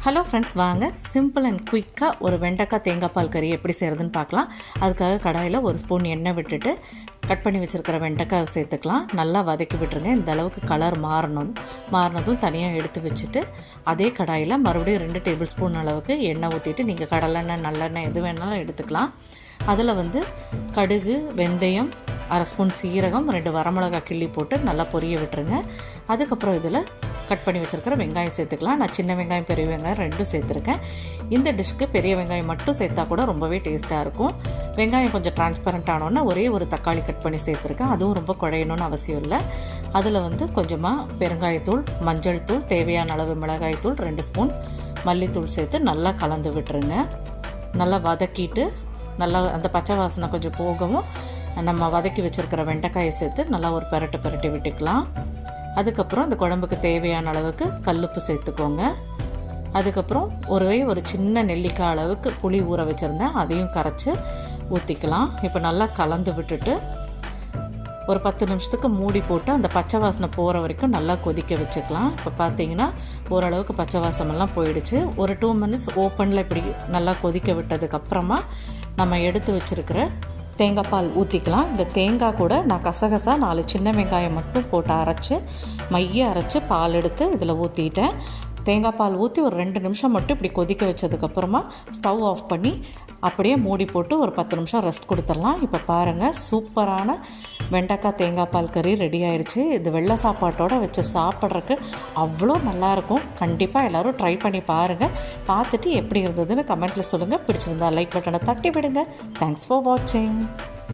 Hello friends, வாங்க simple and குயிக்காக ஒரு வெண்டைக்காய் தேங்காய் பால் கறி எப்படி செய்கிறதுன்னு பார்க்கலாம். அதுக்காக கடாயில் ஒரு ஸ்பூன் எண்ணெய் விட்டுட்டு கட் பண்ணி வச்சுருக்கிற வெண்டைக்காய் சேர்த்துக்கலாம். நல்லா வதக்கி விட்டுருங்க. இந்த அளவுக்கு கலர் மாறினதும் தனியாக எடுத்து வச்சுட்டு அதே கடாயில் மறுபடியும் 2 டேபிள் ஸ்பூன் அளவுக்கு எண்ணெய் ஊற்றிட்டு நீங்கள் கடலெண்ணெய் நல்லெண்ணெய் எது வேணாலும் எடுத்துக்கலாம். அதில் கடுகு, வெந்தயம், 1/2 ஸ்பூன் சீரகம், 2 வரமிளகாய் கிள்ளி போட்டு நல்லா பொரிய விட்டுருங்க. அதுக்கப்புறம் இதில் கட் பண்ணி வச்சுருக்கிற வெங்காயம் சேர்த்துக்கலாம். நான் சின்ன வெங்காயம், பெரிய வெங்காயம் 2 சேர்த்துருக்கேன். இந்த டிஷ்க்கு பெரிய வெங்காயம் மட்டும் சேர்த்தா கூட ரொம்பவே டேஸ்ட்டாக இருக்கும். வெங்காயம் கொஞ்சம் டிரான்ஸ்பரண்ட் ஆனோன்னா ஒரே ஒரு தக்காளி கட் பண்ணி சேர்த்துருக்கேன். அதுவும் ரொம்ப குழையணும்னு அவசியம் இல்லை. அதில் கொஞ்சமாக பெருங்காயத்தூள், மஞ்சள் தூள், தேவையான அளவு மிளகாய் தூள், 2 ஸ்பூன் மல்லித்தூள் சேர்த்து நல்லா கலந்து விட்டுருங்க. நல்லா வதக்கிட்டு நல்லா அந்த பச்சை வாசனை கொஞ்சம் போகவும் நம்ம வதக்கி வச்சுருக்கிற வெண்டைக்காயை சேர்த்து நல்லா ஒரு பெரட்டி விட்டுக்கலாம். அதுக்கப்புறம் இந்த குழம்புக்கு தேவையான அளவுக்கு கல்லுப்பு சேர்த்துக்கோங்க. அதுக்கப்புறம் ஒரு சின்ன நெல்லிக்காய் அளவுக்கு புளி ஊற வச்சுருந்தேன், அதையும் கரைச்சி ஊற்றிக்கலாம். இப்போ நல்லா கலந்து விட்டுட்டு ஒரு 10 நிமிஷத்துக்கு மூடி போட்டு அந்த பச்சை வாசனை போகிற வரைக்கும் நல்லா கொதிக்க வச்சுக்கலாம். இப்போ பார்த்தீங்கன்னா ஓரளவுக்கு பச்சை வாசமெல்லாம் போயிடுச்சு. ஒரு 2 மினிட்ஸ் ஓப்பனில் இப்படி நல்லா கொதிக்க விட்டதுக்கப்புறமா நம்ம எடுத்து வச்சுருக்கிற தேங்காய் பால் ஊற்றிக்கலாம். இந்த தேங்காய் கூட நான் கசகசா 4 சின்ன வெங்காயம் மட்டும் போட்டு அரைச்சி பால் எடுத்து இதில் ஊற்றிட்டேன். தேங்காய் பால் ஊற்றி ஒரு 2 நிமிஷம் மட்டும் இப்படி கொதிக்க வச்சதுக்கப்புறமா ஸ்டவ் ஆஃப் பண்ணி அப்படியே மூடி போட்டு ஒரு 10 நிமிஷம் ரெஸ்ட் கொடுத்துடலாம். இப்போ பாருங்கள், சூப்பரான வெண்டைக்காய் தேங்காய் பால் கறி ரெடி ஆயிடுச்சு. இது வெள்ளை சாப்பாட்டோடு வச்சு சாப்பிட்றதுக்கு அவ்வளோ நல்லாயிருக்கும். கண்டிப்பாக எல்லோரும் ட்ரை பண்ணி பாருங்கள். பார்த்துட்டு எப்படி இருந்ததுன்னு கமெண்ட்டில் சொல்லுங்கள். பிடிச்சிருந்தா லைக் பட்டனை தட்டி விடுங்க. தேங்க்ஸ் ஃபார் வாட்சிங்.